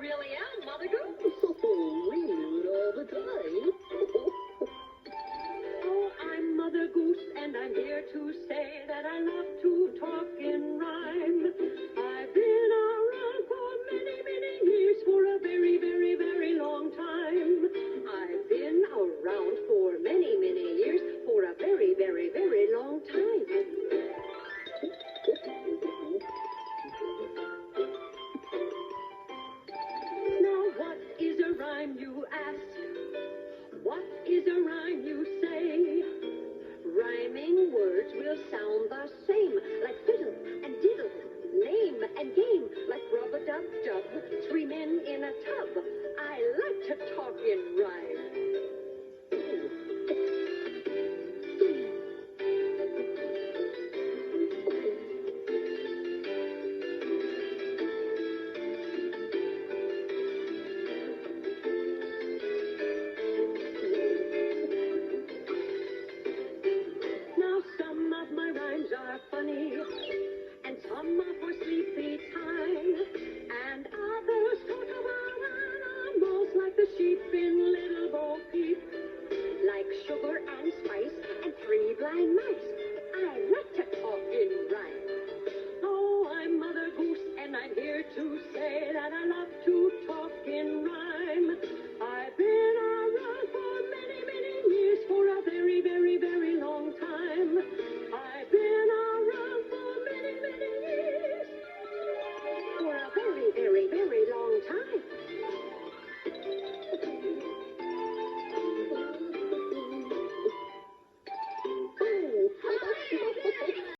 really am Mother Goose. Oh, we knew it all the time. Oh, I'm Mother Goose, and I'm here to say that I love to talk in rhyme. I've been around for many, many years, for a very, very, very long time. I've been around for many, many years, for a very, very, very long time. Now, what is a rhyme, you ask? What is a rhyme, you say? Rhyming words will sound the same, like fiddle and diddle, name and game, like rub-a-dub-dub, three men in a tub. I like to talk in rhyme.